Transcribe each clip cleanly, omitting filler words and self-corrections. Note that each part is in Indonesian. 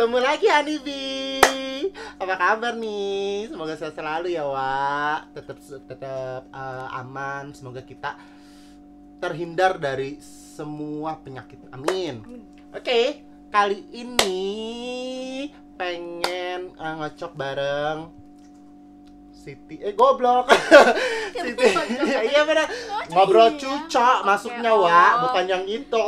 Ketemu lagi Hanibi. Apa kabar nih? Semoga sehat selalu ya, Wak. Tetap aman. Semoga kita terhindar dari semua penyakit. Amin. Oke, kali ini pengen ngocok bareng Siti. Goblok. Siti. Iya benar. Ngobrol cucok masuknya, Wak, bukan yang itu.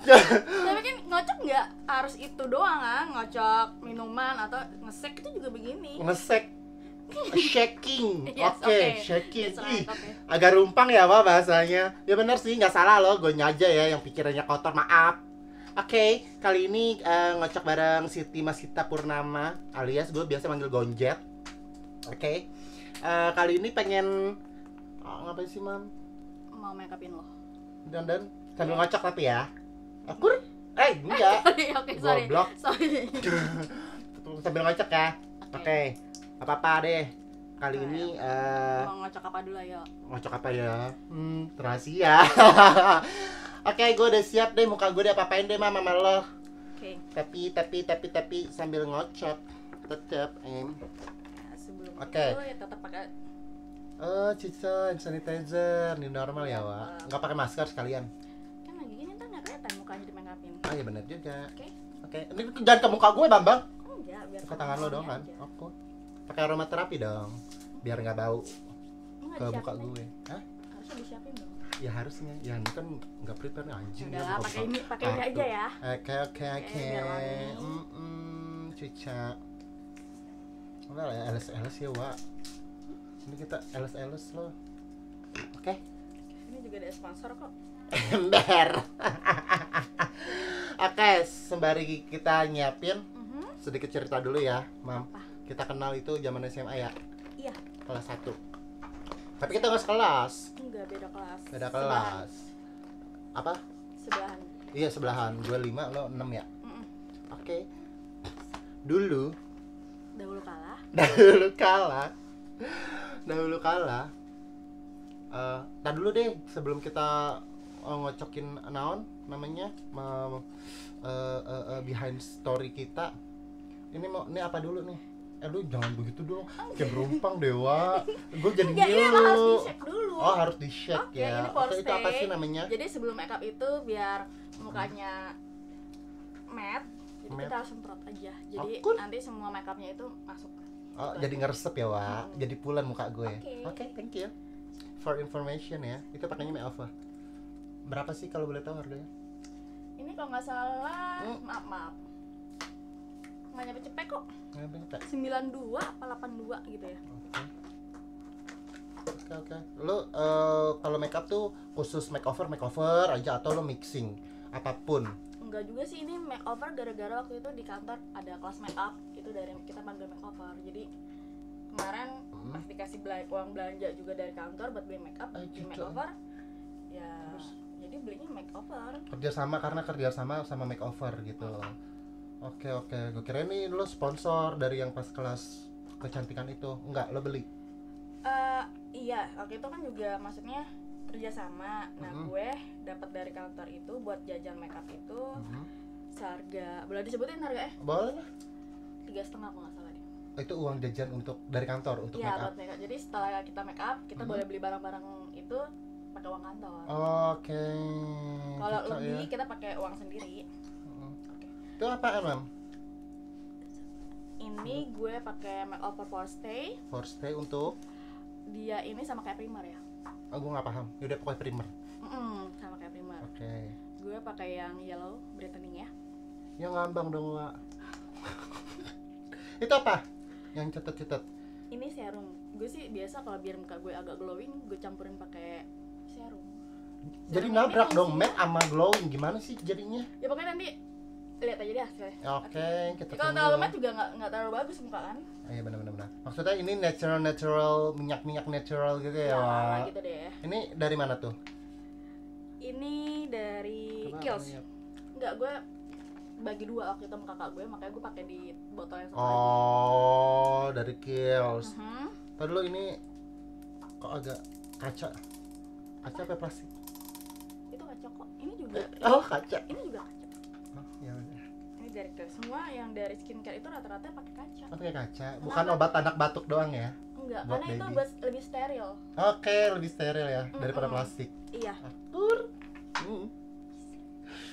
Tapi kan ngocok nggak harus itu doang kan, ngocok minuman atau ngesek itu juga begini. Ngesek, shaking. Yes, Oke, okay. shaking. That's right, Ih, okay. agak rumpang ya Pak bahasanya. Ya benar sih, nggak salah loh. Gue aja ya yang pikirannya kotor, maaf. Oke, kali ini ngocok bareng Siti Masita Purnama, alias gue biasa manggil Gonjet. Oke, kali ini pengen ngapain sih, Mam? Mau make upin lo. Dan sambil ngocok tapi ya. Akur? Enggak. Oke, sorry. Goblok. Sorry. Sambil ngocok ya. Oke. Apa-apa deh. Kali Oke. ini Mau ngocok apa dulu ayo? ngocok apa ya? Rahasia. Oke, gue udah siap deh, muka gue udah apa-apain deh mama lo. Oke. Tapi sambil ngocok tetap Nah, sebelum Oke. itu ya tetap pakai Cica, hand sanitizer, new normal ya, Wak. Nggak pakai masker sekalian. kan lagi gini ntar nggak kelihatan mukanya di make upin. Ah ya benar juga. Oke. Oke, ini jangan ke muka gue, Bambang. Enggak, biar Ke tangan lo dong kan. aja. Aku pakai aromaterapi dong, biar nggak bau Nggak ke muka disiapin gue. Hah? Harusnya disiapin dong. Ya harusnya. Ya ini kan nggak prepare nih, anjing. Udah ya, lah, gua pakai ini lupa. ini aja ya. Oke. biar wangi. Cica. Udah lah ya, LS ya, Wak. Ini kita LS loh. Oke. Ini juga ada sponsor kok. Ember. Oke, sembari kita nyiapin sedikit cerita dulu ya, Mam. Apa? Kita kenal itu zaman SMA ya, Iya. kelas 1. Tapi kita nggak sekelas, Enggak, beda kelas. beda kelas. Apa? Sebelahan. Iya, sebelahan. Gue 5, lo 6 ya. Mm-mm. Oke. Dulu Dahulu kala. dahulu kala tar dulu deh sebelum kita ngocokin naon namanya behind story kita. Ini apa dulu nih? Lu jangan begitu dong, kayak berumpang dewa. Gue jadi Enggak, ini emang harus ngilu. di-check dulu. Oh, harus di check Oke, ya. ini Oke, first itu apa day. sih namanya? Jadi sebelum make up itu biar mukanya matte, jadi Matte. kita harus semprot aja. Jadi Akur. nanti semua make upnya itu masuk. Oh, jadi ngeresep ya, Wak. Jadi pulen muka gue. Oke. Thank you for information ya. Itu pakainya make-over. Berapa sih kalau boleh tahu harganya? Ini kalau nggak salah, maaf. Nggak nyampe cepet kok. Nggak. 92 apa 82 gitu ya. Oke. Lo kalau makeup tuh khusus makeover aja atau lo mixing apapun? Enggak juga sih, ini makeover gara-gara waktu itu di kantor ada kelas make up, itu dari kita panggil makeover. Jadi kemarin pas dikasih uang belanja juga dari kantor buat beli make up, di Cucu. makeover. Ya, Terus? jadi belinya makeover. Kerjasama sama makeover gitu. Oke. Gue kira ini lo sponsor dari yang pas kelas kecantikan itu. Enggak, lo beli. Iya, waktu itu kan juga maksudnya kerjasama. Nah, gue dapat dari kantor itu buat jajan makeup itu seharga, boleh disebutin harga Boleh lah. 3,5 kalau nggak salah deh. Itu uang jajan dari kantor untuk Iya, makeup. buat makeup. Jadi setelah kita makeup, kita boleh beli barang-barang itu pakai uang kantor. Oke. Kalau Cocok lebih ya. kita pakai uang sendiri. Itu apaan, Mam? Ini gue pakai makeover for stay. For stay untuk Dia ini sama kayak primer ya. gue nggak paham. Yaudah pokoknya primer. Sama kayak primer. Oke. Gue pakai yang yellow brightening ya. Yang ngambang dong, Wak. Itu apa? Yang cetet-cetet. Ini serum. Gue sih biasa kalau biar muka gue agak glowing, gue campurin pakai serum. Jadi Serum nabrak ini dong hasilnya- matte sama glowing, gimana sih jadinya? Ya pokoknya nanti lihat aja deh hasilnya. Oke, kita Kalau tunggu. terlalu matte juga nggak terlalu bagus muka kan? Iya benar. Maksudnya ini natural minyak natural gitu ya, Ya, Wak. gitu deh. Ini dari mana tuh? Ini dari Coba Kiehl's. lihat. Enggak, gue bagi dua waktu itu sama kakak gue, makanya gue pakai di botol yang satu lagi. Oh, dari Kiehl's. Mhm. Tadi dulu ini kok agak kaca apa plastik? Itu kaca kok. Ini juga. Oh, kaca. Ini juga kaca. Oh, ya udah. Ini dari semua yang dari skincare itu rata-rata pakai kaca. Pakai kaca, bukan obat anak batuk doang ya? Enggak, Buat karena itu baby. buat lebih steril. Oke, lebih steril ya daripada plastik. Iya.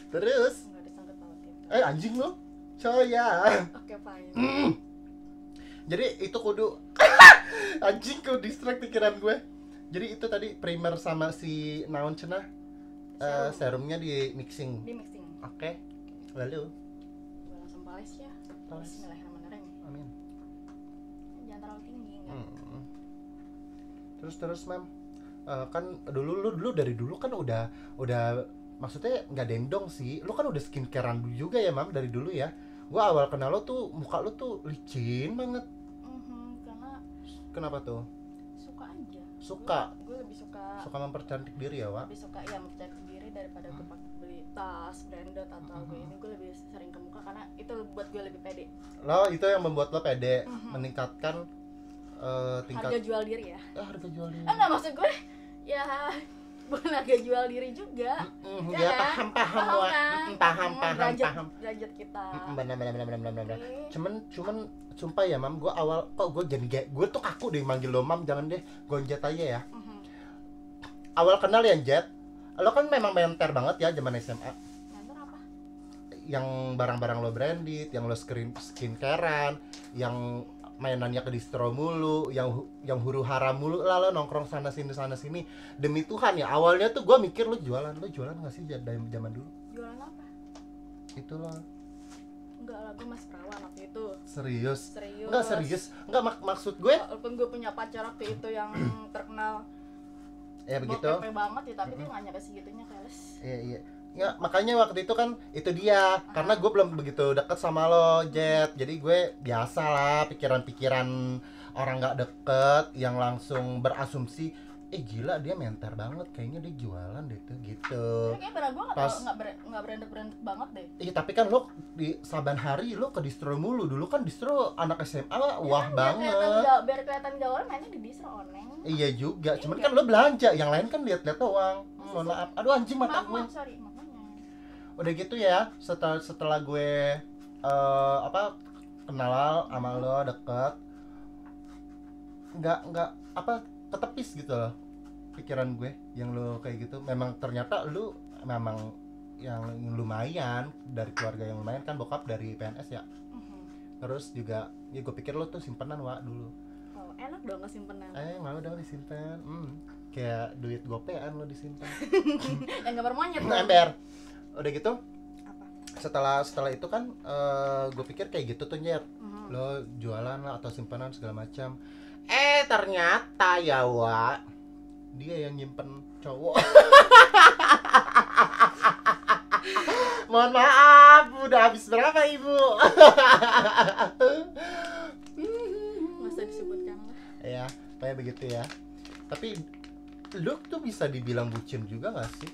Terus, Enggak disangkut paut itu. anjing lo, coya. Oke, fine. Jadi itu kudu anjing ku distract pikiran gue. Jadi itu tadi primer sama si naon cenah serumnya di mixing. Di mixing. Oke. Lalu Gue langsung poles ya. Poles. Bismillahirrahmanirrahim. amin. Jangan terlalu tinggi enggak. Terus mam, kan dulu dari dulu kan udah maksudnya nggak dendong sih. Lu kan udah skincarean juga ya mam dari dulu ya. Gua awal kenal lo tuh muka lo tuh licin banget. Karena Kenapa tuh? suka aja. Suka. Gue lebih suka Mempercantik diri ya, Wak? lebih suka ya mempercayai diri daripada gue pakai beli tas branded atau gue lebih sering ke muka karena itu buat gue lebih pede. Lo itu yang membuat lo pede, meningkatkan tingkat Harga jual diri ya. harga jual diri. Enggak, maksud gue ya bukan harga jual diri juga. Ya paham Wak. Paham Paham. derajat kita. Benar. Oke. Cuman sumpah ya mam, gue awal kok gue jadi gue tuh kaku deh manggil lo mam, jangan deh gonjet aja ya. Awal kenal ya Jet, lo kan memang menter banget ya zaman SMA. Menter apa? Yang barang-barang lo branded, yang lo skincarean, yang mainannya ke distro mulu, yang huru hara mulu lah, lo nongkrong sana sini. Demi Tuhan ya, awalnya tuh gue mikir lo jualan nggak sih dari zaman dulu? Jualan apa? Itu lo Enggak lah, gue masih perawan waktu itu. serius? Serius. Enggak serius, enggak maksud gue Walaupun gue punya pacar waktu itu yang terkenal ya begitu. bokep banget ya, tapi dia nggak nyampe segitunya keles. Iya. Ya, makanya waktu itu kan itu dia, karena gue belum begitu deket sama lo, Jet. Jadi gue biasa lah pikiran-pikiran orang nggak deket yang langsung berasumsi, gila dia menter banget, kayaknya dia jualan deh tuh gitu. Tapi kayak barang gue nggak branded banget deh. Iya tapi kan lo di saban hari lo ke distro mulu, dulu kan distro anak SMA wah banget. Biar kelihatan gaul mainnya di distro oneng. Iya juga, cuman kan lo belanja, yang lain kan lihat-lihat doang. Mohon maaf, aduh anjing mata gue. Sorry, makanya. Udah gitu ya, setelah gue kenal sama lo deket, nggak ketepis gitu loh pikiran gue yang lo kayak gitu. Memang ternyata lo memang yang lumayan, dari keluarga yang lumayan kan, bokap dari PNS ya. Terus juga ya gue pikir lo tuh simpenan Wak dulu. Oh, enak dong kesimpenan. Mau dong disimpan. Kayak duit gopean lo disimpan. Yang gambar monyet tuh. Ember. Udah gitu Apa? setelah itu kan gue pikir kayak gitu tuh Nyer. Lo jualan lah atau simpanan segala macam. Ternyata ya Wak, dia yang nyimpen cowok. Mohon maaf, udah habis berapa ibu? Nggak usah disebutkan lah. Ya kayak begitu ya. Tapi lu tuh bisa dibilang bucin juga gak sih?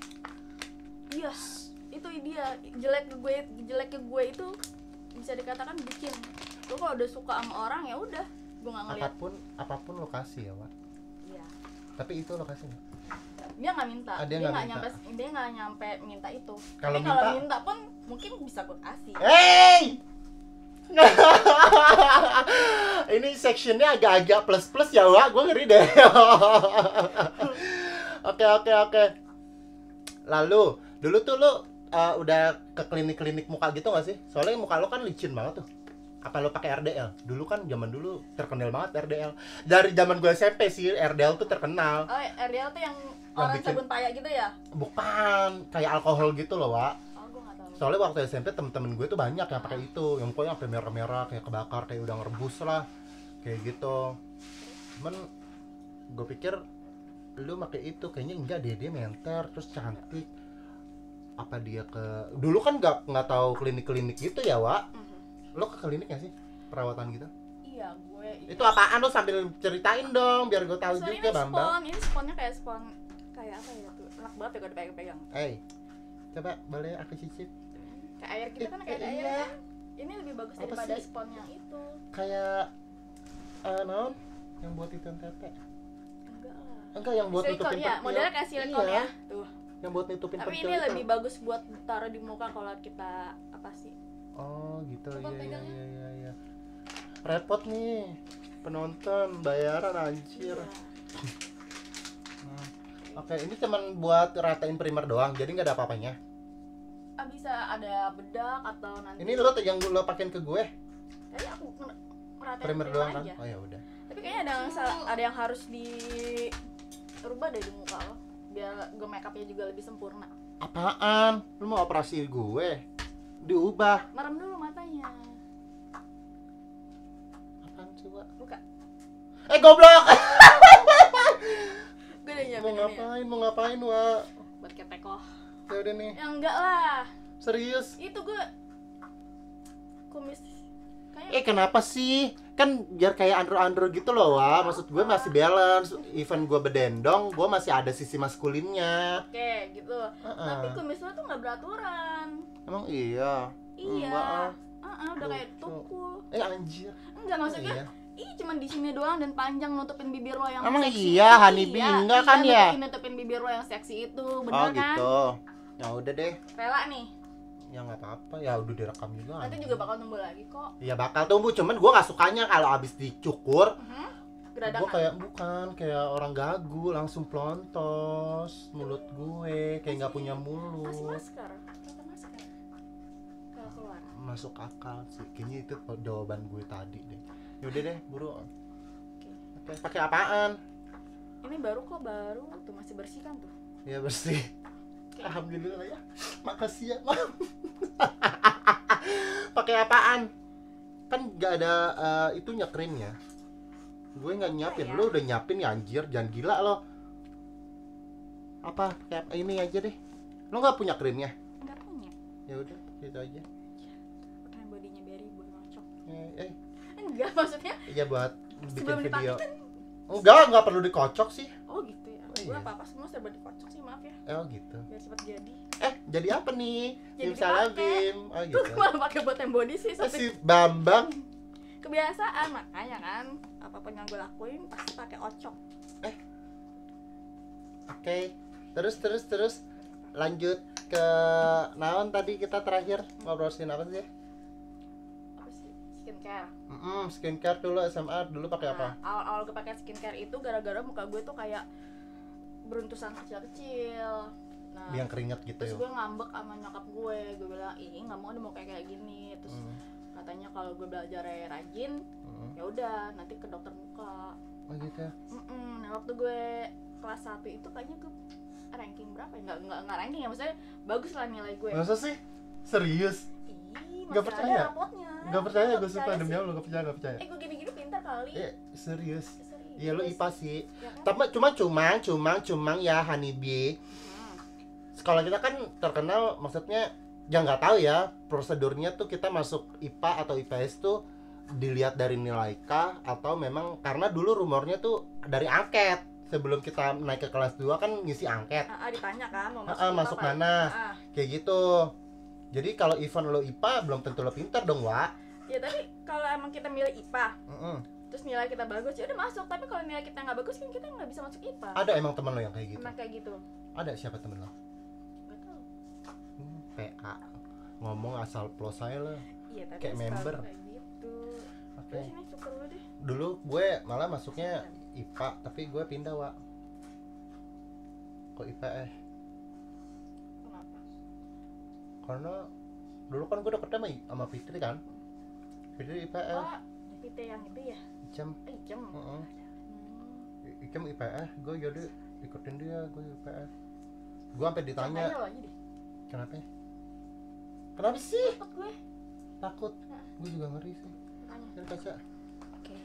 Yes, itu dia. Jelek ke gue itu bisa dikatakan bucin. Gue kalau udah suka sama orang ya udah, gue nggak ngeliat. Apapun lokasi ya Wak. Iya. Tapi itu lokasi nggak? Dia nggak minta. Dia nggak nyampe minta itu. Kalau minta pun mungkin bisa gue kasih. Hey! Ini sectionnya agak-agak plus ya Wak, gue ngeri deh. Oke. Lalu dulu tuh lo udah ke klinik muka gitu gak sih? Soalnya muka lo kan licin banget tuh. Apa lo pakai RDL? Dulu kan zaman dulu terkenal banget RDL. Dari zaman gue SMP sih RDL tuh terkenal. Oh, RDL tuh yang orang sabun paya gitu ya? Bukan, kayak alkohol gitu loh Wak. Oh, gue nggak tahu. Soalnya waktu SMP temen-temen gue tuh banyak yang pakai itu, yang pokoknya sampai merah-merah, kayak kebakar, kayak udah ngerebus lah, kayak gitu. Cuman gue pikir lu pakai itu kayaknya enggak deh, dia menter terus cantik. Apa dia ke dulu kan nggak tahu klinik gitu ya Wak? Lo ke klinik nggak sih perawatan gitu? Iya, gue itu apaan lo sambil ceritain dong biar gue tahu juga Bambang. Ini sponnya kayak apa ya tuh, enak banget ya kalau dipegang-pegang. Coba boleh aku cicip. Kayak air gitu kan, kayak air kan. Ini lebih bagus daripada spon yang itu. Kayak naon yang buat itu tete. Enggak yang buat silikon, nutupin ya, modelnya kayak silikon ya. Tuh. Yang buat nutupin tapi ini lebih bagus buat taruh di muka kalau kita apa sih? Oh gitu. Coba Iya pegangnya. iya. Repot nih penonton bayaran anjir. Iya. Hmm. Oke, ini cuman buat ratain primer doang, jadi nggak ada apa-apanya. Bisa ada bedak atau nanti. Ini lo yang lo pakein ke gue, Tadi aku meratain primer doang kan? aja. Oh ya udah. Tapi kayaknya ada yang harus dirubah deh di muka lo biar make upnya juga lebih sempurna. Apaan? Lo mau operasi gue? Diubah? Merem dulu matanya. Apaan sih, Wak? Buka. Goblok! Gue udah nyiapin Mau ini ya. ngapain? Mau ngapain, Wak? Buat ketekoh. Ya udah nih. Ya enggak lah. Serius? Itu gue kumis kayak Kenapa sih? Kan biar kayak andro-andro gitu loh, Wak. Maksud gue masih balance. Even gue bedendong, gue masih ada sisi maskulinnya. oke gitu. Tapi kumis lo tuh nggak beraturan. Emang iya? Iya. Enggak, Udah kayak Tuh. tukul. Anjir. Enggak maksudnya. Iya. Cuman di sini doang dan panjang nutupin bibir lo yang Emang seksi. iya, Honeybee? Enggak kan ya? Nutupin bibir lo yang seksi itu, Oh bener kan? gitu. Ya udah deh. Rela nih. Ya nggak apa-apa. Ya udah direkam juga. Nanti juga bakal tumbuh lagi kok. Ya bakal tumbuh. Cuman gue nggak sukanya kalau abis dicukur. Gue Geradakan. kayak kayak orang gagu, langsung plontos mulut gue, kayak nggak punya Masih mulut. masker. Pakai masker. Kalau keluar. Masuk akal sih. Kayaknya itu jawaban gue tadi deh. Yaudah deh, buruan. Oke, pakai apaan? Ini baru tuh masih bersih kan tuh. Ya bersih. Alhamdulillah ya. Makasih ya, Mam. Pakai apaan? Kan nggak ada itunya krimnya. Gue nggak nyiapin. ya? Lo udah nyiapin ya anjir, jangan gila lo. Apa? Kayak ini aja deh. Lo nggak punya krimnya? Enggak punya. Ya udah, gitu aja. Pakai bodinya Berry buat ngocok. Enggak, maksudnya iya buat bikin sebelum video. dipakai kan. Enggak perlu dikocok sih. Oh gitu ya. Oh, Gue iya. apa-apa semua serba dikocok sih, maaf ya. Oh gitu. Biar cepat jadi. Jadi apa nih? Jadi Simsalabim. Oh Tuh gitu. malah pakai body body sih, Si Bambang. kebiasaan makanya kan apapun yang gue lakuin pasti pakai ocok. Oke. Terus lanjut ke naon tadi kita terakhir ngobrolin apa sih? Apa sih? Skincare. Skincare dulu SMA dulu pakai apa? Nah, awal-awal gue pakai skincare itu gara-gara muka gue tuh kayak beruntusan kecil-kecil. Nah, Yang keringet gitu terus ya. gue ngambek sama nyokap gue bilang ih nggak mau deh mau kayak gini. Terus katanya kalau gue belajar rajin, ya udah nanti ke dokter muka. Oh gitu ya. Nah waktu gue kelas 1 itu kayaknya gue ranking berapa ya? Nggak ranking ya, maksudnya bagus lah nilai gue. Masa sih? Serius? Ih, Nggak masih percaya? ada rapotnya. Gak percaya, Nggak gue sumpah percaya demi sih. Allah gak percaya. Gue gini-gini pintar kali. Serius. Serius. Iya lo IPA sih. Ya kan? Tapi cuma ya Honeybee. Sekolah kita kan terkenal, maksudnya ya nggak tahu ya prosedurnya tuh kita masuk IPA atau IPS tuh dilihat dari nilai kah atau memang karena dulu rumornya tuh dari angket. Sebelum kita naik ke kelas 2 kan ngisi angket. Ditanya kan mau Masuk apa? mana? Kayak gitu. Jadi kalau event lo IPA belum tentu lo pintar dong, Wak. Ya tapi kalau emang kita milih IPA, Mm-mm. terus nilai kita bagus, ya udah masuk. Tapi kalau nilai kita nggak bagus kan kita nggak bisa masuk IPA. Ada emang teman lo yang kayak gitu? Emang kayak gitu. Ada siapa temen lo? Nggak tahu. PA. Ngomong asal plus saya lo. Iya tapi Kayak setahu member. kayak gitu. Oke. Terus ini cukur lu deh. Dulu gue malah masuknya IPA, tapi gue pindah, Wak. Ke IPS. Kenapa? Karena dulu kan gue deket sama Fitri kan. Fitri IPS. Oh, PT yang itu ya? Jam. Jam. Ikem IPS, gue jadi ikutin dia, gue IPS. Gue sampai ditanya, Tanya lo aja deh. kenapa? Kenapa sih? Takut gue. Takut. Gue juga ngeri sih. Tanya. Dari kaca. Oke.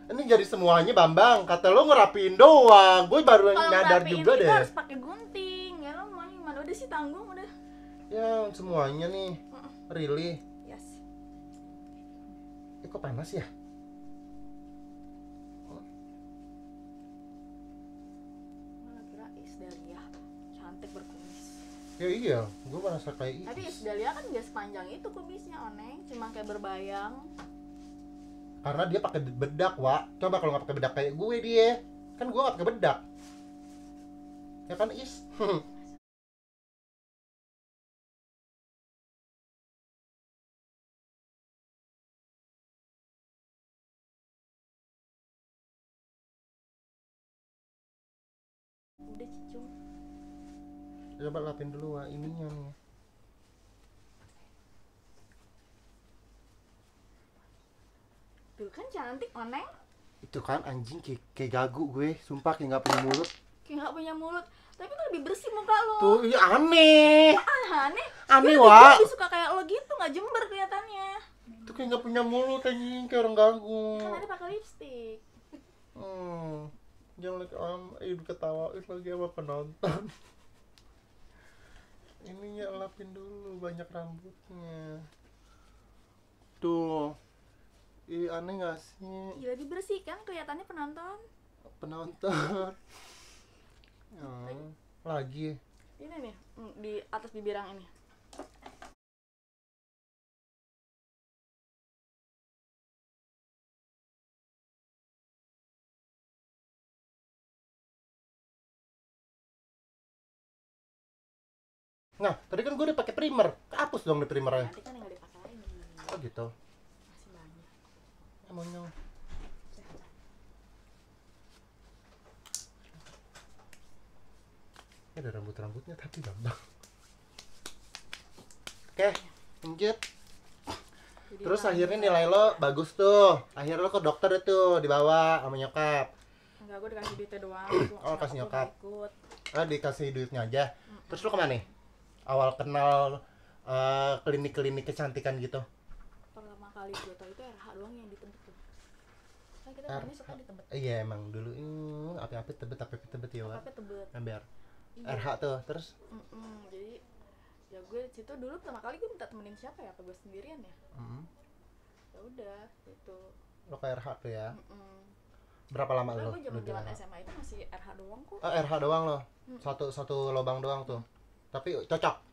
Ini jadi semuanya Bambang, kata lo ngerapiin doang. Gue baru Kalau nyadar ngerapiin juga itu deh. harus pakai gunting. Ya lo mau gimana? Udah sih tanggung udah. Ya semuanya nih, really. Yes. Kok panas ya? Mana kira Isdalia cantik berkumis. Ya iya, gue merasa kayak Tapi Isdalia kan nggak sepanjang itu kumisnya, Oneng. Cuma kayak berbayang. karena dia pakai bedak, Wak. Coba kalau nggak pakai bedak kayak gue dia, kan gue nggak pakai bedak. Ya kan Is? Udah cicung. Coba lapin dulu Wak, ininya nih. Tuh kan cantik Oneng. Itu kan anjing kayak gagu gue, sumpah kayak nggak punya mulut. Kayak nggak punya mulut. Tapi kan lebih bersih muka lo. Tuh, iya aneh. Aneh. Aneh Gue Wak. lebih suka kayak lo gitu, nggak jember kelihatannya. Itu kayak nggak punya mulut anjing, kayak orang gagu. Kan ada pakai lipstick. Jangan lagi ketawain lagi sama penonton. Ininya lapin dulu banyak rambutnya. Tuh. Ih, aneh gak sih? Gila dibersihkan kelihatannya penonton. Penonton. Lagi. Ini nih, di atas bibir yang ini. Nah, tadi kan gue udah pakai primer. Hapus dong di primernya. Nanti kan nggak dipakai lagi. Oh gitu. Masih banyak. Emangnya. Ini ada rambut-rambutnya tapi gampang. Oke, lanjut. Jadi Terus lanjut. akhirnya nilai lo bagus tuh. Akhirnya lo ke dokter itu dibawa sama nyokap. Enggak, gue dikasih duitnya doang. Oh, kasih nyokap. Ikut. Dikasih duitnya aja. Terus lo kemana nih? Awal kenal klinik-klinik kecantikan gitu. Pertama kali gue tau itu RH doang yang di Tebet tuh. Kan kita R- ini suka di Tebet. Iya emang dulu api-api tebet ya Wak. Apa Tebet? Ember. Iya. RH tuh terus Jadi ya gue di situ dulu pertama kali gue minta temenin siapa ya? Apa gue sendirian ya? Ya udah gitu. lo ke RH tuh ya. Berapa lama Soalnya lo? gue zaman SMA itu masih RH doang kok. RH doang lo. Satu lubang doang tuh. Tapi cocok.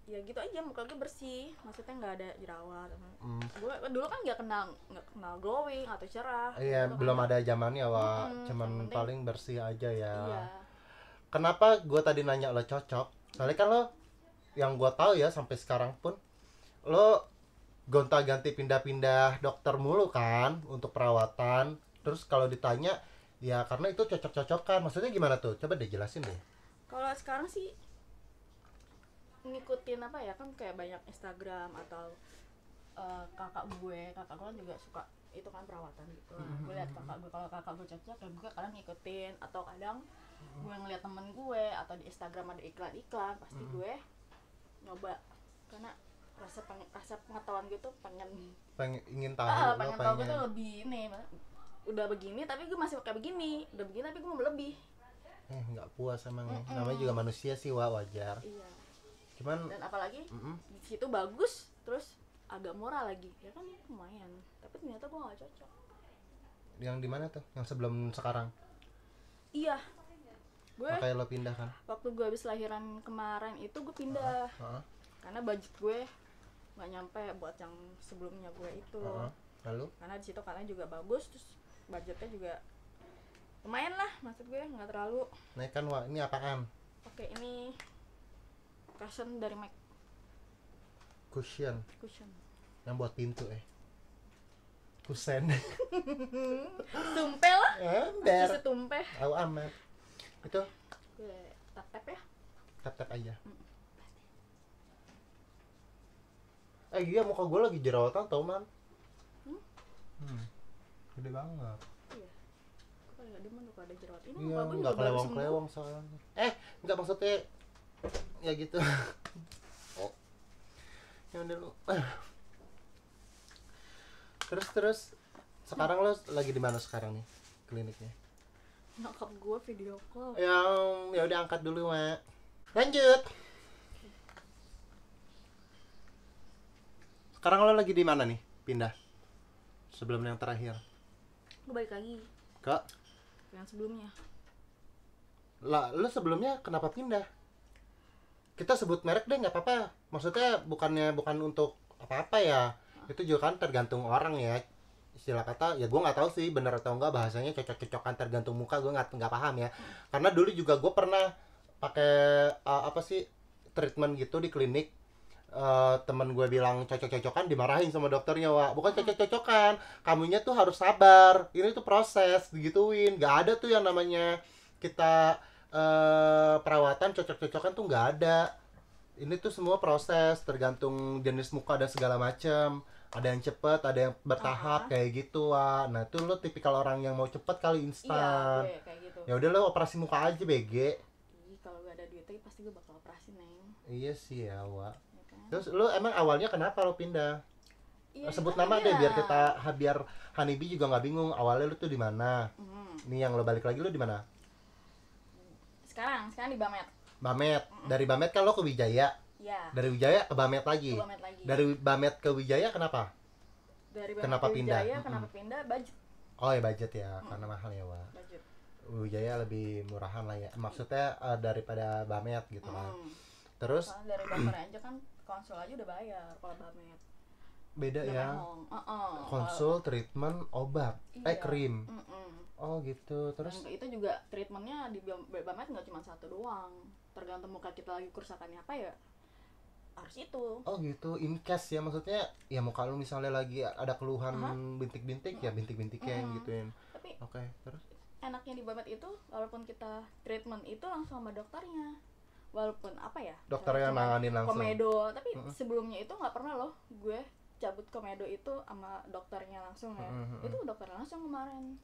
Ya gitu aja, muka gue bersih, maksudnya nggak ada jerawat. Gue dulu kan nggak kenal glowing atau cerah. Iya, gitu belum kan. ada zamannya Wak. Yang Cuman penting- paling bersih aja ya. Iya. Kenapa gue tadi nanya lo cocok? Soalnya kan lo yang gue tahu ya sampai sekarang pun lo gonta-ganti pindah-pindah dokter mulu kan untuk perawatan. Terus kalau ditanya ya karena itu cocok-cocokan. Maksudnya gimana tuh? Coba deh jelasin deh. Kalau sekarang sih ngikutin apa ya, kan kayak banyak Instagram atau kakak gue kan juga suka itu kan perawatan gitu. Gue lihat kakak gue, kalau kakak gue cocok ya gue kadang ngikutin, atau kadang gue ngeliat temen gue atau di Instagram ada iklan-iklan pasti gue nyoba, karena rasa pengetahuan gue tuh Ingin tahu lo pengen tahu gue tuh lebih ini, udah begini tapi gue masih pakai begini, udah begini tapi gue mau lebih. nggak puas emang. Namanya juga manusia sih Wak, wajar. Iya. Cuman Dan apalagi di situ bagus, terus agak murah lagi, ya kan lumayan. Tapi ternyata gue nggak cocok. yang di mana tuh? Yang sebelum sekarang? Iya. Gue Makanya lo pindah kan? waktu gue habis lahiran kemarin itu gue pindah. Karena budget gue nggak nyampe buat yang sebelumnya gue itu. Lalu? Karena di situ katanya juga bagus, terus budgetnya juga lumayan lah, maksud gue nggak terlalu. Nah kan Wak, ini apaan? Oke, ini cushion dari MAC. Cushion Cushion. yang buat pintu kusen. Tumpel lah. Ember. Susu tumpeh. Tahu amat. Itu Gue tap-tap ya. tap-tap aja. Iya muka gue lagi jerawatan tau man. Gede banget. Iya. Gue paling gak demen kalau ada jerawat. Ini Iya, muka gue nggak juga baru sembuh. kelewang-kelewang soalnya. Nggak maksudnya ya gitu. Ya udah lu. Terus sekarang lo lagi di mana sekarang nih kliniknya? Nyokap gue video call. Ya udah angkat dulu Mak. Lanjut. Sekarang lo lagi di mana nih? Pindah. Sebelum yang terakhir. Gue balik lagi Kak, yang sebelumnya. lah lo sebelumnya kenapa pindah? Kita sebut merek deh nggak apa-apa. Maksudnya bukan untuk apa-apa ya. Itu juga kan tergantung orang ya. Istilah kata ya gue nggak tahu sih bener atau enggak bahasanya cocok-cocokan tergantung muka, gue nggak paham ya. Karena dulu juga gue pernah pakai apa sih treatment gitu di klinik. Temen gue bilang cocok-cocokan, dimarahin sama dokternya Wak. Bukan cocok-cocokan, kamunya tuh harus sabar, ini tuh proses digituin. Gak ada tuh yang namanya kita perawatan cocok-cocokan tuh nggak ada. Ini tuh semua proses tergantung jenis muka dan segala macam. Ada yang cepet, ada yang bertahap kayak gitu, Wak. Nah, itu lo tipikal orang yang mau cepet kali Iya, instan. gue kayak gitu. Ya udah lo operasi muka aja, BG. Ih, kalau gak ada duitnya pasti gue bakal operasi, Neng. Iya sih ya, Wak. Ya kan? Terus lo emang awalnya kenapa lo pindah? Iya, Sebut itu nama kan deh biar bilang. kita biar Hanibi juga nggak bingung. Awalnya lo tuh di mana? Nih yang lo balik lagi lo di mana? Sekarang di Bamet. Bamet. Dari Bamet kan lo ke Wijaya. Iya. Dari Wijaya ke Bamet lagi. Ke Bamet lagi. Dari Bamet ke Wijaya kenapa? Dari Bamet Kenapa ke pindah? Wijaya, kenapa pindah? Budget. Oh ya budget ya, karena mahal ya, Wak. Budget. Wijaya lebih murahan lah ya. Maksudnya daripada Bamet gitu kan. Mm. Terus Soalnya dari Bamet aja kan konsul aja udah bayar kalau Bamet. beda Udah ya. mehong. Konsul, treatment, obat, Iya. krim. Mm-mm. Oh gitu. Terus Dan itu juga treatmentnya di Bamet nggak cuma satu doang, tergantung muka kita lagi kerusakannya apa ya harus itu. oh gitu, in case ya, maksudnya ya muka lu misalnya lagi ada keluhan bintik-bintik ya bintik-bintiknya yang gituin. Tapi Oke, terus enaknya di Bamet itu walaupun kita treatment itu langsung sama dokternya, walaupun apa ya, dokter misalnya yang cuma nanganin langsung. komedo, tapi sebelumnya itu nggak pernah loh gue cabut komedo itu sama dokternya langsung ya. Itu dokter langsung kemarin.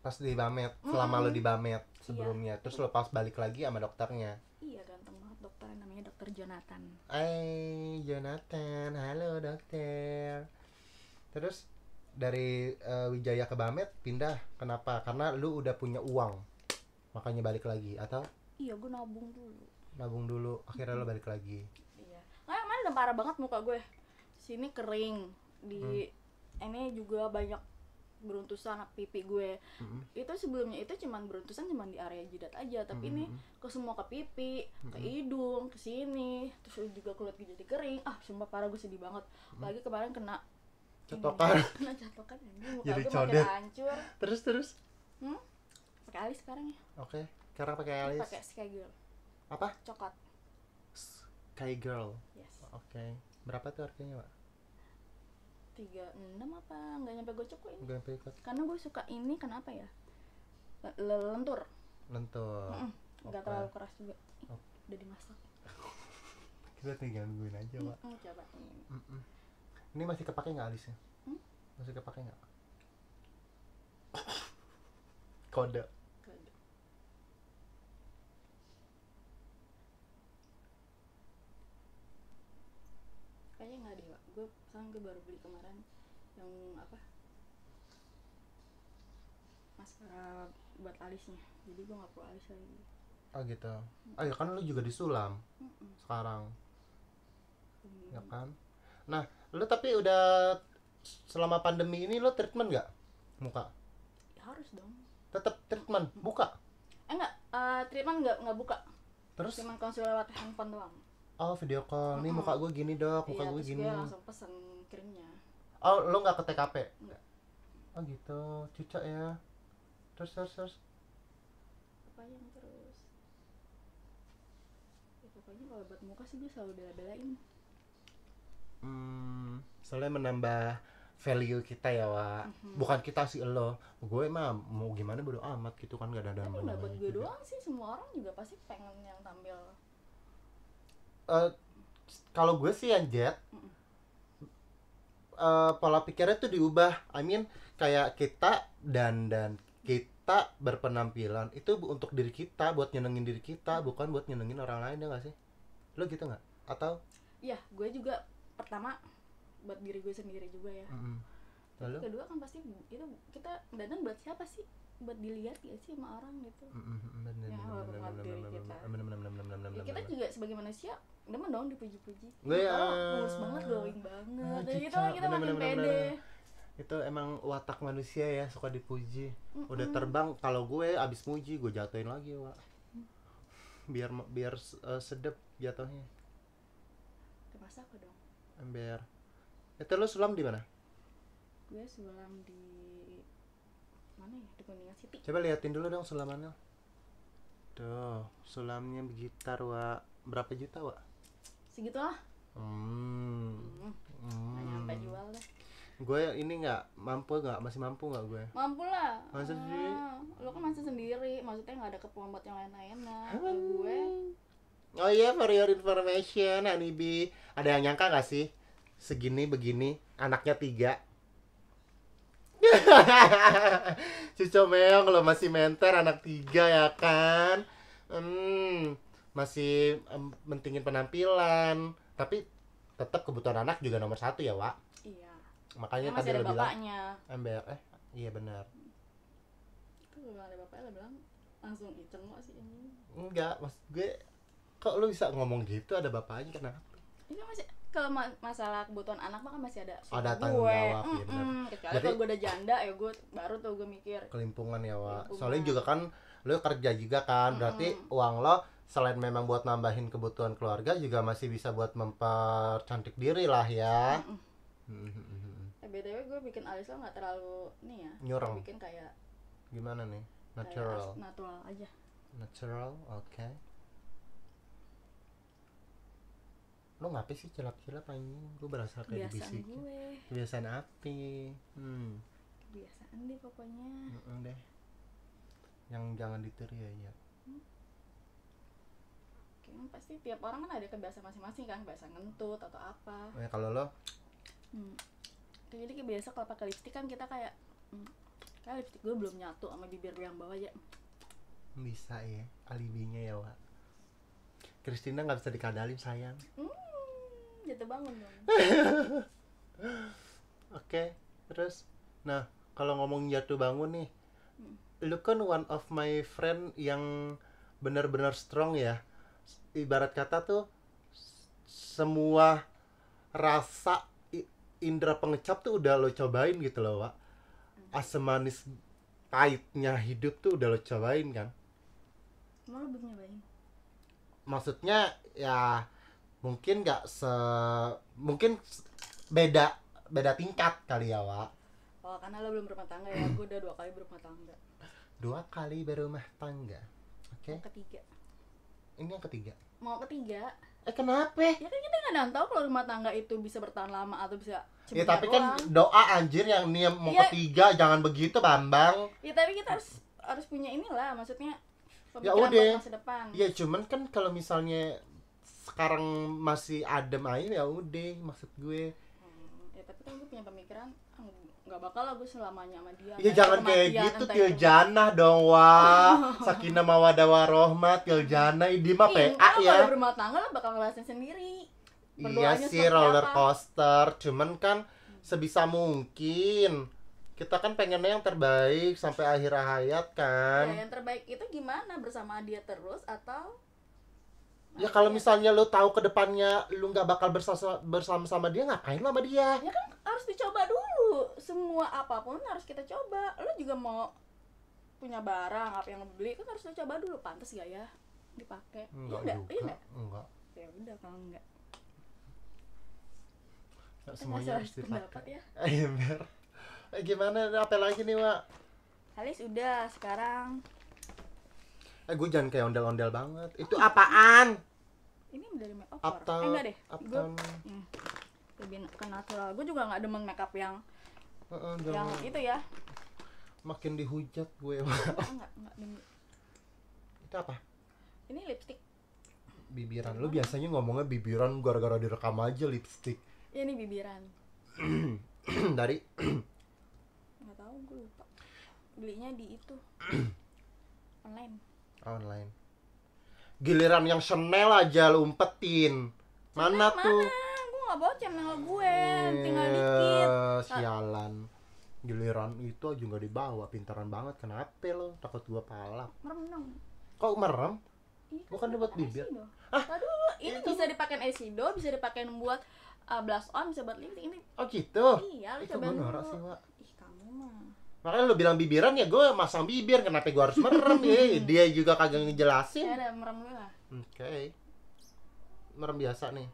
Pas di Bamet, selama lo di Bamet sebelumnya, terus lo pas balik lagi sama dokternya. Iya, ganteng banget dokternya, namanya dokter Jonathan. Jonathan, halo dokter. Terus dari Wijaya ke Bamet pindah, kenapa? Karena lu udah punya uang, makanya balik lagi, atau Iya, gue nabung dulu. akhirnya lo balik lagi. Iya. Nah, kemarin udah parah banget muka gue. Sini kering, di ini juga banyak beruntusan pipi gue. Itu sebelumnya itu cuman beruntusan cuman di area jidat aja, tapi ini ke semua ke pipi, ke hidung, ke sini, terus juga kulit gue jadi kering. Sumpah parah, gue sedih banget. Lagi kemarin kena Cetokan. kena catokan anjing, muka Jadi gue codet. makin hancur. Terus. Pakai alis sekarang ya. Oke, sekarang pakai alis. Pakai Sky Girl. Apa? Coklat. Sky Girl. Yes. Oke. Berapa tuh harganya, Pak? 36 apa? Enggak nyampe gocap kok ini. Enggak sampai ikut. Karena gue suka ini kenapa ya? Lentur. Lentur. Enggak terlalu keras juga. Udah dimasak. Kita tinggal nungguin aja, Pak. Coba ini. Ini masih kepake nggak alisnya? Masih kepake nggak? Kode. Kayaknya nggak deh, Pak. Gue baru beli kemarin yang apa? Maskara buat alisnya. Jadi gue nggak perlu alis lagi. Oh gitu. Oh ya kan lu juga disulam sekarang, ya kan? Nah, lu tapi udah selama pandemi ini lu treatment nggak muka? Ya, harus dong. Tetap treatment, buka? Enggak, treatment nggak buka. Terus? Cuman konsul lewat handphone doang. Oh video call, nih muka gue gini dok, muka Iya, gue terus gini. gue langsung pesen krimnya. Oh lu nggak ke TKP? Enggak. Oh gitu, cucok ya. Terus. Apa yang terus? Ya, pokoknya kalau buat muka sih gue selalu bela-belain. Soalnya menambah value kita ya, Wak. Bukan kita sih, lo. Gue mah mau gimana bodo amat gitu kan, gak ada Tapi nggak buat gue juga. doang sih, semua orang juga pasti pengen yang tampil. Kalau gue sih yang jet, pola pikirnya tuh diubah. I mean kayak kita dan kita berpenampilan itu untuk diri kita, buat nyenengin diri kita, bukan buat nyenengin orang lain, ya nggak sih? Lo gitu nggak? Atau? Iya, gue juga pertama buat diri gue sendiri juga ya. Lalu? Kedua kan pasti itu kita dandan buat siapa sih? Buat dilihat ya sih sama orang gitu. Ya, kita juga sebagai manusia demen dong dipuji-puji. Kalau mulus banget, glowing banget. Jadi gitu kita makin pede. Itu emang watak manusia ya, suka dipuji. Udah terbang, kalau gue abis muji gue jatuhin lagi, Wak. Biar sedep jatuhnya. Terpaksa aku dong. Ember. Itu lo sulam di mana? Gue sulam di mana ya? Di Kuningan City. Coba liatin dulu dong sulamannya. Tuh, sulamnya gitar, Wak. Berapa juta, Wak? Segitulah. Nggak nyampe jual deh. Gue ini masih mampu nggak gue? Mampu lah. Masa sih? Lo kan masih sendiri. maksudnya nggak ada keperluan buat yang lain-lain. Nah gue Oh iya, for your information, Anibi. Ada yang nyangka gak sih? Segini begini, anaknya 3. Cucu meong lo masih menter anak 3 ya kan? Masih mentingin penampilan. Tapi tetap kebutuhan anak juga nomor 1 ya, Wak. iya. Makanya Kan masih tadi ada lo bilang bapaknya. ember. Iya benar. Tuh ada bapaknya lo bilang langsung icen mau sih ini. Enggak, maksud gue kok lu bisa ngomong gitu ada bapaknya kenapa? Ini kan masih kalau masalah kebutuhan anak mah kan masih ada Ada gue. tanggung jawab, iya benar. Kecuali Berarti- kalau gue udah janda ya gue baru tuh gue mikir. Kelimpungan ya, Wak. Kelimpungan. Soalnya juga kan lu kerja juga kan, berarti uang lo selain memang buat nambahin kebutuhan keluarga juga masih bisa buat mempercantik diri lah ya. BTW gue bikin alis lo nggak terlalu nih ya. Nyurang. Gue bikin kayak Gimana nih? kayak Natural. natural aja. Natural, oke. Lo ngapain sih cilap-cilap anjing? Gue berasa kayak Kebiasaan dibisikin. gue. Kebiasaan api. Kebiasaan deh pokoknya. Deh. Yang jangan ditiru ya. Kayaknya pasti tiap orang kan ada kebiasaan masing-masing kan, kebiasaan ngentut atau apa. Kalau lo Jadi kayak biasa kalau pakai lipstik kan kita kayak kayak lipstik gue belum nyatu sama bibir gue yang bawah ya. bisa ya, alibinya ya, Wak. Christina nggak bisa dikadalin sayang. Jatuh bangun dong. Oke, terus, nah kalau ngomong jatuh bangun nih, lu kan one of my friend yang benar-benar strong ya. Ibarat kata tuh semua rasa indera pengecap tuh udah lo cobain gitu loh, Wak. Asam manis pahitnya hidup tuh udah lo cobain kan. Emang lo belum nyobain? Maksudnya ya mungkin beda tingkat kali ya, Wak. Oh karena lo belum berumah tangga ya, gue udah 2 kali berumah tangga. 2 kali berumah tangga. Oke. Mau ketiga. Ini yang ketiga. Mau ketiga? Kenapa? Ya kan kita nggak tahu kalau rumah tangga itu bisa bertahan lama atau bisa Ya sebentar tapi kan doang. doa anjir yang nih mau Iya. ketiga, jangan begitu Bambang. Ya tapi kita harus punya inilah, maksudnya Ya pemikiran udah. buat masa depan. Ya cuman kan kalau misalnya sekarang masih adem aja ya udah, maksud gue. Ya tapi kan gue punya pemikiran nggak bakal lah gue selamanya sama dia. Ya Entah jangan itu kayak kematian, gitu, entah til itu- janah dong, wah. Sakinah mawaddah warahmah, til janah ini mah Iya, PA kalau ya. berumah tangga lo bakal ngerasain sendiri. Iya Berdoanya sih, seperti roller apa. coaster, cuman kan sebisa mungkin kita kan pengennya yang terbaik sampai akhir hayat kan. Ya, yang terbaik itu gimana, bersama dia terus atau Ya kalau misalnya lu tahu ke depannya lu nggak bakal bersama-sama dia, ngapain lu sama dia? ya kan harus dicoba dulu. Semua apapun harus kita coba. Lo juga mau punya barang apa yang lo beli kan harus lo coba dulu, pantas gak ya dipakai. Enggak Iya juga. iya nggak? Enggak. Ya udah kalau enggak. Nggak Kita semuanya nggak harus salah pendapat dipakai. ya. Iya, Ber. Gimana, apa lagi nih, Wak? Halis udah sekarang. Gue jangan kayak ondel-ondel banget. Itu apaan? Ini dari make over. Uptown. Enggak deh. Gue Uptown. lebih ke natural. Gue juga nggak demen makeup yang Jangan itu ya. makin dihujat gue, Wak. Enggak demen. Itu apa? Ini lipstick. Bibiran. Lu biasanya ngomongnya bibiran gara-gara direkam aja lipstick. Ya ini bibiran. Dari Nggak tahu, gue lupa. Belinya di itu. Online. online. Giliran yang Chanel aja lu umpetin. Mana tuh? Gue nggak bawa channel gue, tinggal dikit. Sialan. Giliran itu aja nggak dibawa, pintaran banget. Kenapa lo? Takut gua palak. Merem dong. Kok merem? Iya, Bukan bisa buat dipakai bibir. eyeshadow. Ah, Tadi dulu, ini itu- bisa dipakai eyeshadow, bisa dipakai buat blush on, bisa buat lipstick. Ini Oh gitu. iya, lu Itu cobain gua norak dulu. sih, Wak. Ih, kamu mah. Makanya lu bilang bibiran ya gue masang bibir. Kenapa gua harus merem ya? Dia juga kagak Ya ngejelasin. ada merem dulu lah. Oke. Merem biasa nih.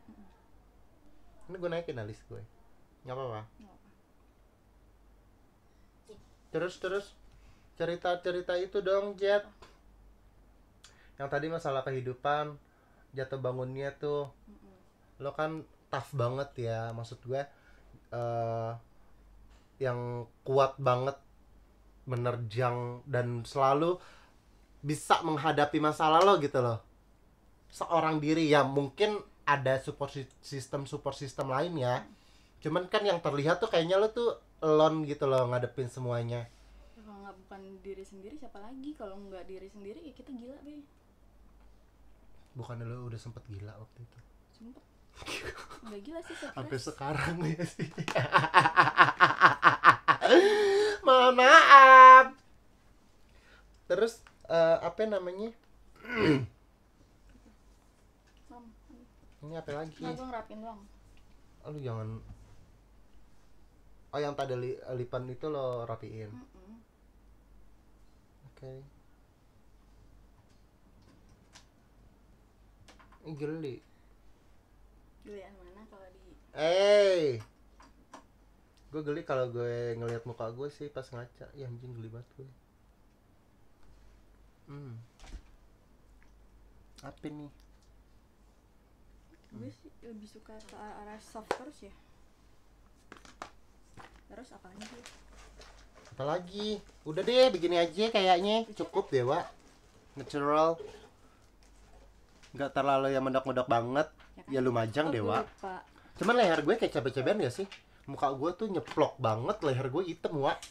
Ini gue naikin alis gue. Nggak apa-apa. Terus cerita itu dong, Jet. Yang tadi masalah kehidupan, jatuh bangunnya tuh. Lo kan tough banget ya, maksud gue yang kuat banget menerjang dan selalu bisa menghadapi masalah lo gitu loh. Seorang diri ya, mungkin ada support system lain ya. Cuman kan yang terlihat tuh kayaknya lo tuh alone gitu loh ngadepin semuanya. Ya, kalau nggak bukan diri sendiri siapa lagi? Kalau nggak diri sendiri ya kita gila be. Bukannya lo udah sempet gila waktu itu? Sumpah nggak gila sih Sampai stres. sekarang ya sih. Mohon maaf. Terus apa namanya? Mam, Ini apa lagi? nah gue ngerapin doang. Lu jangan. Oh, yang tadi lipan itu lo rapiin. Oke. Ini geli. Gilian mana kalau di Gue geli kalau gue ngelihat muka gue sih pas ngaca. Ya anjing, geli banget gue. Apa nih? gue sih lebih suka ke arah soft terus ya. Terus apa lagi? Apalagi? Udah deh, begini aja kayaknya. Cukup deh, Wak. Natural. Nggak terlalu yang mendok-mendok banget. Ya Lumajang deh, Wak. Lupa. Cuman leher gue kayak cabe-cabean gak sih? Muka gue tuh nyeplok banget, leher gue hitam, Wak.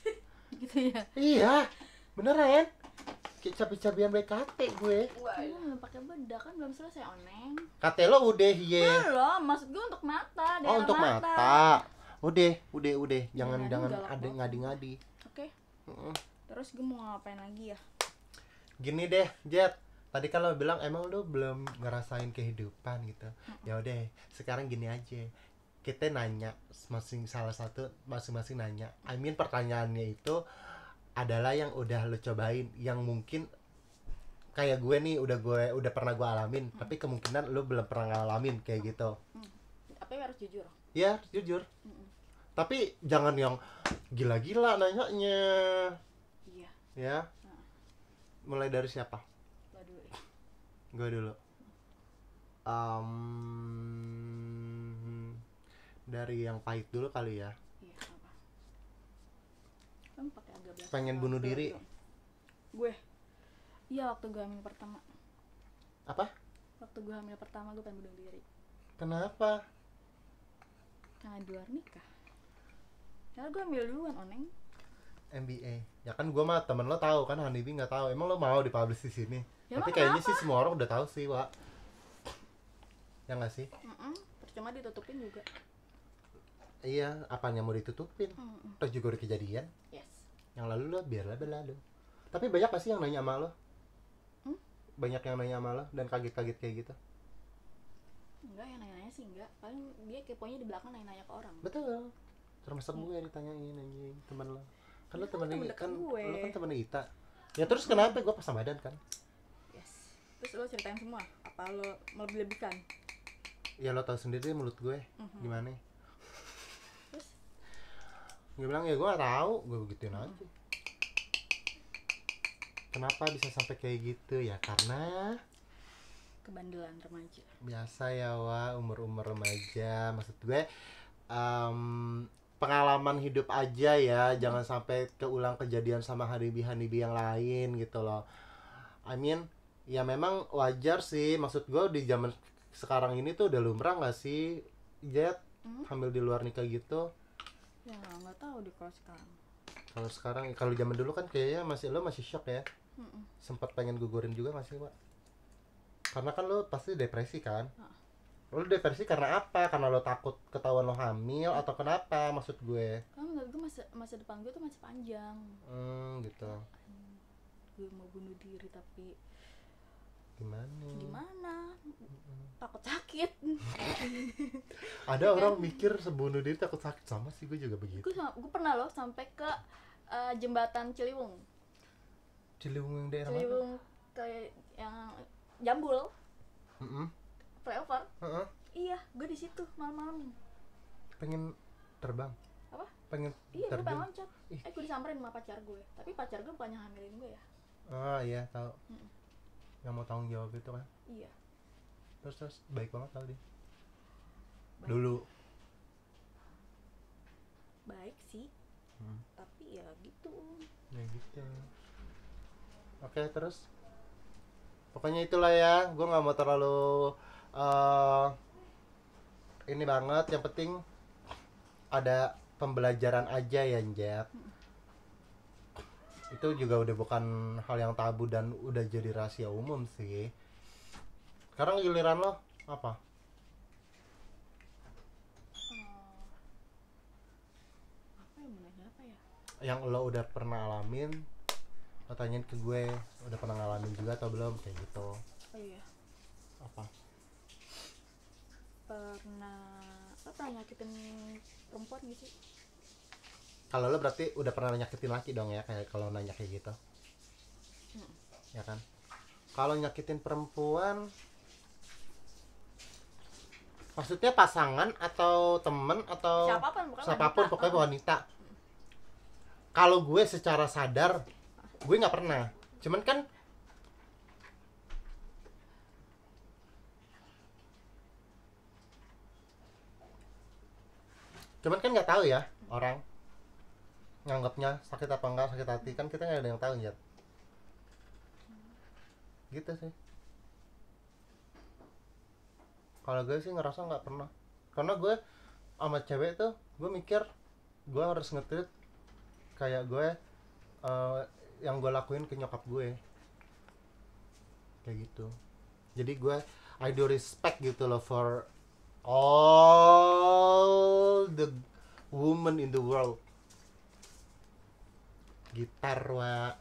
Gitu ya. Iya, beneran. Kayak cabe-cabean BKT gue. Belum pakai bedak kan belum selesai oneng. Kate lo udah, ye. Belum, maksud gue untuk mata, Oh, daerah untuk mata. Udah. Jangan galak ada banget. ngadi-ngadi. Oke. Terus gue mau ngapain lagi ya? Gini deh, Jet. Tadi kan lo bilang emang lo belum ngerasain kehidupan gitu. Ya udah, sekarang gini aja. Kita nanya masing-masing nanya. I mean pertanyaannya itu adalah yang udah lo cobain, yang mungkin kayak gue nih udah pernah gue alamin, tapi kemungkinan lo belum pernah ngalamin kayak gitu. Apa yang harus jujur? Ya, jujur. Tapi jangan yang gila-gila nanyanya. Iya. Ya. Mulai dari siapa? Lo dulu ya. Gue dulu. Dari yang pahit dulu kali ya. Iya, apa? Kamu pakai agak belas. Pengen bunuh diri. Gue. Iya, waktu gue hamil pertama. Apa? Waktu gue hamil pertama gue pengen bunuh diri. Kenapa? Karena di luar nikah. Karena gue hamil duluan, oneng. MBA. Ya kan gue mah temen lo tahu kan, Hanibi nggak tahu. Emang lo mau dipublish di sini? Ya, tapi emang kayaknya kenapa? sih semua orang udah tahu sih, Wak. Ya nggak sih? Percuma ditutupin juga. Iya, apanya mau ditutupin? Terus juga udah kejadian. Yes. Yang lalu lo biarlah berlalu. Tapi banyak pasti yang nanya sama lo? Banyak yang nanya sama lo dan kaget-kaget kayak gitu? Enggak, yang nanya-nanya sih enggak. Paling dia keponya di belakang nanya-nanya ke orang. Betul. Termasuk gue yang ditanyain anjing, teman lo. Kan lo Kan temen temen deket kan gue. lo kan temen Ita. Ya terus kenapa gue pasang badan kan? Yes. Terus lo ceritain semua? Apa lo melebih-lebihkan? Ya lo tahu sendiri mulut gue gimana. Terus? Gue bilang ya gue gak tahu, gue begituin aja. Kenapa bisa sampai kayak gitu ya? Karena Kebandelan remaja. biasa ya, Wak, umur remaja. Maksud gue pengalaman hidup aja ya, jangan sampai keulang kejadian sama Hanibi yang lain gitu loh. I mean, ya memang wajar sih, maksud gue di zaman sekarang ini tuh udah lumrah nggak sih, Jet, hamil di luar nikah gitu? Ya nggak tahu di kalau sekarang. Kalau sekarang, kalau zaman dulu kan kayaknya lo masih shock ya, sempat pengen gugurin juga nggak sih, Wak? Karena kan lo pasti depresi kan? Lo depresi karena apa? Karena lo takut ketahuan lo hamil atau kenapa? Maksud gue. Karena menurut gue masa depan gue tuh masih panjang. Gitu. Gue mau bunuh diri tapi Gimana? takut sakit. Ada orang mikir sebunuh diri takut sakit, sama sih gue juga begitu. Gue pernah loh sampai ke jembatan Ciliwung. Ciliwung yang daerah mana? Ciliwung kayak yang Jambul. Flyover. Iya, gue di situ malam-malam. Pengen terbang. Apa? Pengen Iya, gue pengen terbang. loncat. Gue disamperin sama pacar gue. Tapi pacar gue bukannya hamilin gue ya. Oh iya, tahu. Yang mau tanggung jawab itu kan. Iya. Terus baik banget tau dia. Baik. Dulu. Baik sih. Tapi ya gitu. Ya gitu. Oke, terus Pokoknya itulah ya, gue nggak mau terlalu eh ini banget. Yang penting ada pembelajaran aja ya, Jet. Itu juga udah bukan hal yang tabu dan udah jadi rahasia umum sih. Sekarang giliran lo apa? Apa ya, mau nanya apa ya? Yang lo udah pernah alamin, lo tanyain ke gue, udah pernah ngalamin juga atau belum, kayak gitu. Oh iya, Apa? lo pernah nyakitin perempuan gak sih? Kalau lo berarti udah pernah nyakitin laki dong ya, kayak kalau nanya kayak gitu. Ya kan? Kalau nyakitin perempuan, maksudnya pasangan atau temen atau Siapapun, pokoknya wanita. Kalau gue secara sadar, gue nggak pernah. Cuman kan nggak tahu ya orang nganggapnya sakit apa enggak, sakit hati kan kita nggak ada yang tahu ya. Gitu sih. Kalau gue sih ngerasa nggak pernah, karena gue sama cewek tuh gue mikir gue harus nge-treat kayak gue yang gue lakuin ke nyokap gue, kayak gitu. Jadi gue I do respect gitu loh for all the women in the world. Gitar wa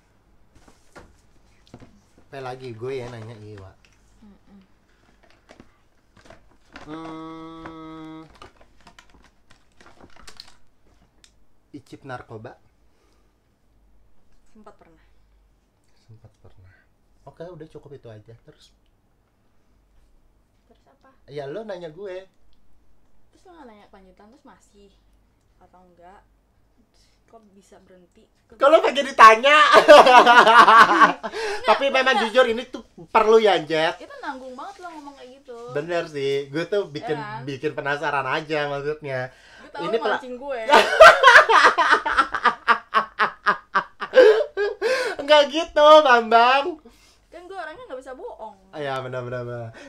apa lagi gue ya nanya iya wa. Icip narkoba Sempat pernah. Oke, udah cukup itu aja. Terus apa? ya lo nanya gue. Terus lo gak nanya kelanjutan, terus masih atau enggak? Kok bisa berhenti? Kalau pengen ditanya. Tapi memang jujur ini tuh perlu ya, Jet. Itu nanggung banget lo ngomong kayak gitu. Bener sih, gue tuh bikin penasaran aja maksudnya. Gue tau Ini lo mancing gue. Enggak gitu, Bambang. Kan gue orangnya gak bisa bohong. Ya benar.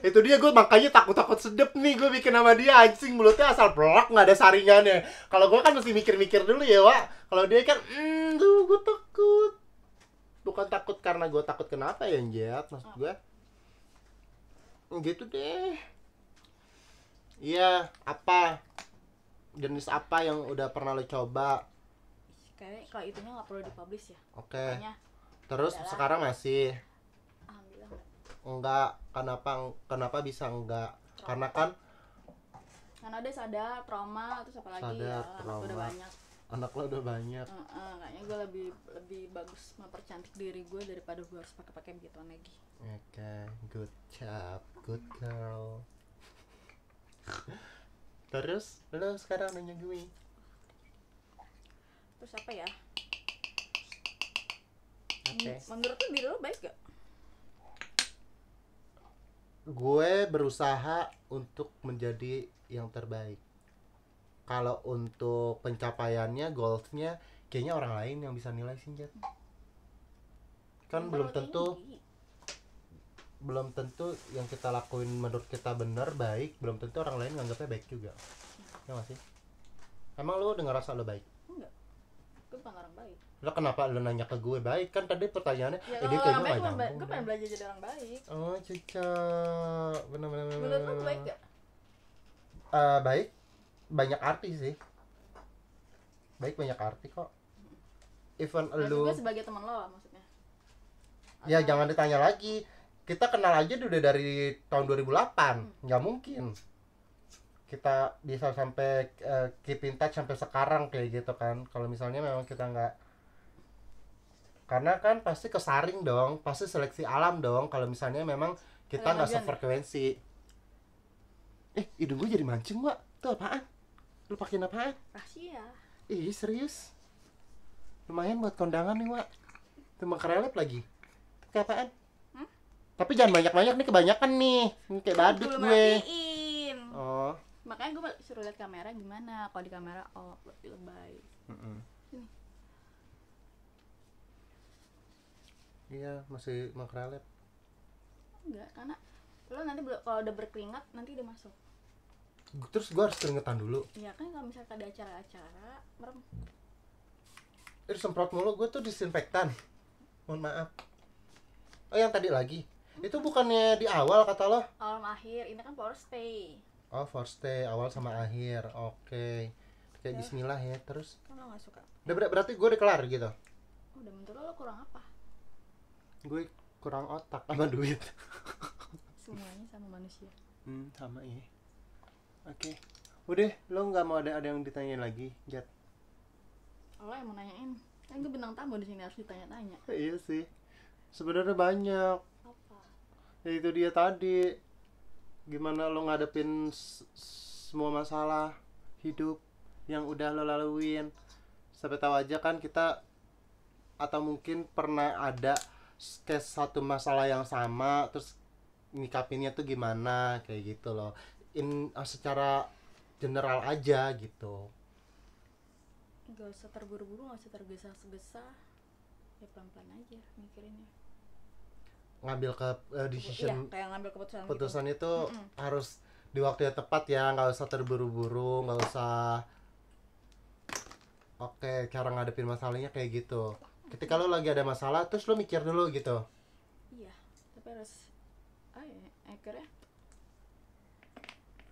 Itu dia, gue makanya takut sedep nih gue bikin sama dia, anjing mulutnya asal blok nggak ada saringannya. Kalau gue kan mesti mikir dulu ya, Wak. Kalau dia kan, tuh gue takut. Bukan takut karena gue takut kenapa ya, Jet, maksud gue. Gitu deh. Iya, apa? Jenis apa yang udah pernah lo coba? Kayaknya kalau itunya gak perlu dipublish ya. Oke. Makanya, terus adalah. Sekarang masih? Alhamdulillah Enggak. Kenapa bisa enggak? Karena kan dia sadar, trauma, terus apa lagi ya, trauma. udah banyak. Anak lo udah banyak. Kayaknya gue lebih bagus mempercantik diri gue daripada gue harus pakai begituan lagi. Oke, good job, good girl. Terus lo sekarang nanya gue. Terus apa ya? Oke. Menurut lo diri lo baik gak? Gue berusaha untuk menjadi yang terbaik. Kalau untuk pencapaiannya, goalsnya, kayaknya orang lain yang bisa nilai sih, Jet. Kan belum tentu yang kita lakuin menurut kita benar, baik. Belum tentu orang lain nganggapnya baik juga. Ya nggak sih? Emang lo udah ngerasa lo baik? Enggak, gue bukan orang baik. Lo kenapa lo nanya ke gue baik? Kan tadi pertanyaannya, ya, dia kayaknya nggak nyambung. nyambung. Gue pengen belajar jadi orang baik. Oh, cica, benar. Menurut lo baik gak? Baik, banyak arti sih. Baik banyak arti kok. Even lu gue sebagai teman lo lah maksudnya. Ya jangan ditanya lagi. Kita kenal aja udah dari tahun 2008. Nggak mungkin kita bisa sampai keep in touch sampai sekarang kayak gitu kan. Kalau misalnya memang kita nggak, karena kan pasti kesaring dong, pasti seleksi alam dong. Kalau misalnya memang kita nggak sefrekuensi. Hidung gue jadi mancing, Wak. Itu apaan? Lu pakein apaan? Rahasia. Ih, serius? Lumayan buat kondangan nih, Wak. Itu makrelep lagi. Kayak apaan? Tapi jangan banyak-banyak nih, kebanyakan nih. Ini kayak badut gue. Matiin. Oh. Makanya gue suruh lihat kamera gimana. Kalau di kamera, berarti lebay. Sini. Iya, masih makrelep. Enggak, karena lo nanti kalau udah berkeringat nanti udah masuk. Terus gue harus keringetan dulu. Iya kan, kalau misalkan ada acara-acara merem. Semprot mulu, gue tuh disinfektan. Mohon maaf. Oh yang tadi lagi. Itu bukannya di awal kata lo? Awal sama akhir, ini kan power stay. Oh first day, awal sama akhir. Oke. Kayak bismillah ya, terus. Kan lo gak suka. Udah berarti gue udah kelar gitu? Udah, menurut lo kurang apa? Gue kurang otak sama duit. Semuanya sama manusia. Sama ya. Oke. Udah, lo nggak mau ada yang ditanyain lagi, Jat? Lo yang mau nanyain. Kan gue bintang tamu di sini, harus ditanya-tanya. Iya sih. Sebenarnya banyak. Apa? Ya itu dia tadi. Gimana lo ngadepin semua masalah hidup yang udah lo laluin. Sampai tahu aja kan kita, atau mungkin pernah ada kayak satu masalah yang sama, terus nyikapinnya tuh gimana, kayak gitu loh. Secara general aja gitu. Gak usah terburu-buru, gak usah tergesa-gesa. Ya pelan-pelan aja mikirinnya. Ngambil decision, Iya, kayak ngambil keputusan keputusan gitu. itu harus di waktu yang tepat ya, nggak usah terburu-buru, nggak usah. Oke, cara ngadepin masalahnya kayak gitu. Ketika lo lagi ada masalah, terus lo mikir dulu gitu. Iya, tapi harus akhirnya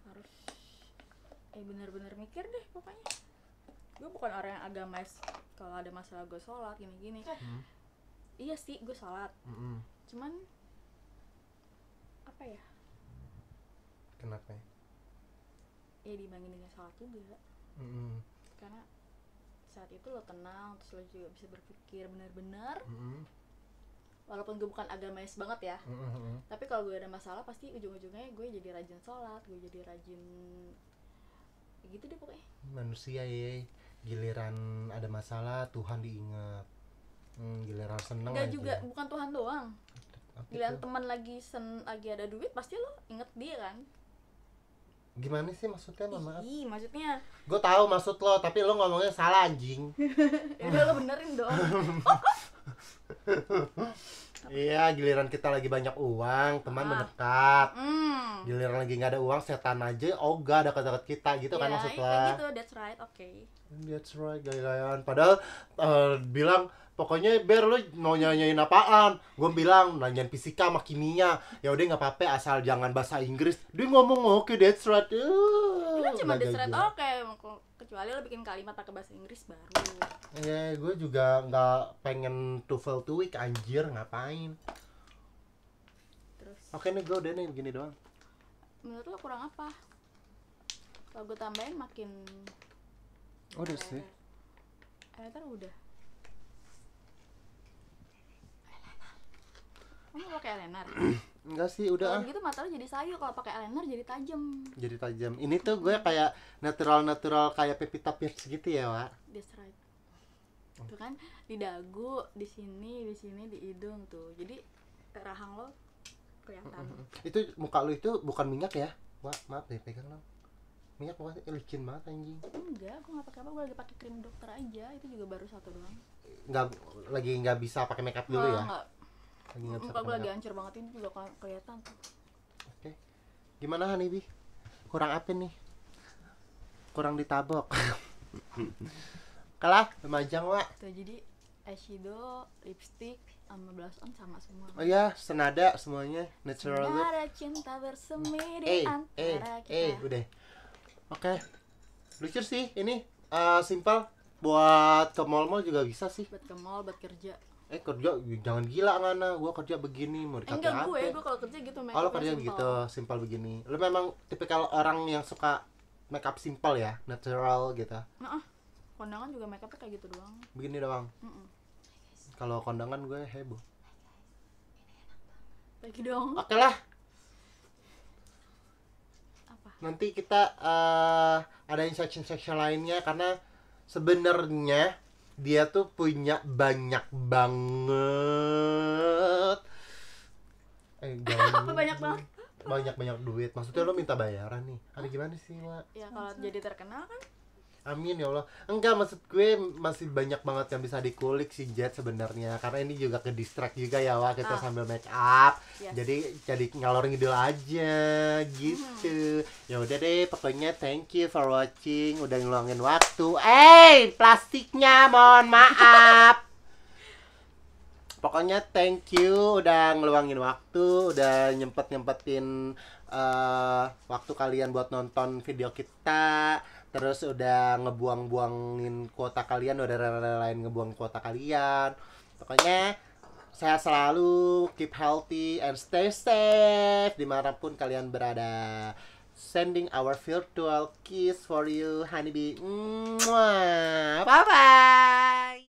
harus benar-benar mikir deh pokoknya. Gue bukan orang yang agamis. Kalau ada masalah gue sholat gini-gini. Iya sih, gue sholat. Cuman apa ya? Kenapa ya? Ya dibanding dengan sholat juga. Karena saat itu lo tenang, terus lo juga bisa berpikir benar-benar. Walaupun gue bukan agamis banget ya, tapi kalau gue ada masalah pasti ujung-ujungnya gue jadi rajin sholat, gue jadi rajin gitu deh pokoknya. Manusia ya, giliran ada masalah Tuhan diingat. Giliran seneng Enggak aja. juga, bukan Tuhan doang. Apa Giliran itu? teman lagi ada duit pasti lo inget dia kan. Gimana sih maksudnya, Mama? Ih, maksudnya Gue tahu maksud lo, tapi lo ngomongnya salah anjing. ya udah lo benerin dong. Iya, giliran kita lagi banyak uang, teman mendekat. Hmm. Giliran lagi nggak ada uang, setan aja ogah dekat-dekat kita gitu kan Ya, maksud kayak lo. gitu, that's right, oke. That's right, gaya-gayaan. Padahal bilang pokoknya biar lo mau nyanyain apaan. Gue bilang nanyain fisika sama kimia. Ya udah nggak apa-apa asal jangan bahasa Inggris. Dia ngomong oke, that's right. Itu kan cuma Gak that's right, gaya. oke. Kecuali lo bikin kalimat pakai bahasa Inggris baru. Ya gue juga nggak pengen TOEFL 2 week anjir, ngapain. Terus Oke nih gue udah nih begini doang. menurut lo kurang apa? Kalau gue tambahin makin Udah sih. Eyeliner udah. Kamu pakai eyeliner? Enggak sih, udah Kalau gitu mata lo jadi sayu, kalau pakai eyeliner jadi tajam. jadi tajam. Ini tuh gue kayak natural kayak Pevita Pierce gitu ya, Wak. That's right. Tuh kan di dagu, di sini, di hidung tuh. Jadi rahang lo kelihatan. Itu muka lu itu bukan minyak ya? Wak, maaf deh pegang lo. Minyak bukan, licin banget anjing. Enggak, gue nggak pakai apa, gue lagi pakai krim dokter aja. Itu juga baru satu doang. Nggak bisa pakai makeup dulu ya? Enggak. Lagi nggak bisa Muka gue pakai lagi makeup. hancur banget, ini juga kelihatan tuh. Oke. Gimana Hanibi? Kurang apa nih? Kurang ditabok. Kalah, memajang, Wak. Tuh jadi eyeshadow, lipstick, sama blush on sama semua. Oh iya, senada semuanya, natural look. Ada cinta bersemi di antara kita. Udah. Oke. Lucu sih ini, simple. Buat ke mall-mall juga bisa sih. Buat ke mall, buat kerja. Kerja jangan gila Ngana, gua kerja begini mau dikata Enggak, apa? gue kalau kerja gitu make Oh, lo up-nya kerja simple. begitu, simple begini. Lo memang tipikal orang yang suka make up simple ya, natural gitu. Nah, kondangan juga make up-nya kayak gitu doang. Begini doang. Mm-mm. Kalau kondangan gue heboh. Lagi dong. Oke lah, Apa? nanti kita ada section lainnya karena sebenarnya dia tuh punya banyak banget. Apa banyak banget? Banyak duit. Maksudnya lo minta bayaran nih. Ada gimana sih, Wak? Ya kalau jadi terkenal kan Amin ya Allah. Enggak, maksud gue masih banyak banget yang bisa dikulik sih Jet sebenarnya. Karena ini juga ke distract juga ya Wak, kita sambil make up. Yes. Jadi ngalor ngidul aja gitu. Ya udah deh, pokoknya thank you for watching, udah ngeluangin waktu. Plastiknya mohon maaf. Pokoknya thank you udah ngeluangin waktu, udah nyempetin waktu kalian buat nonton video kita. Terus udah ngebuang-buangin kuota kalian, udah rela-relain ngebuang kuota kalian. Pokoknya sehat selalu, keep healthy and stay safe dimanapun kalian berada. Sending our virtual kiss for you, honeybee. Bye bye.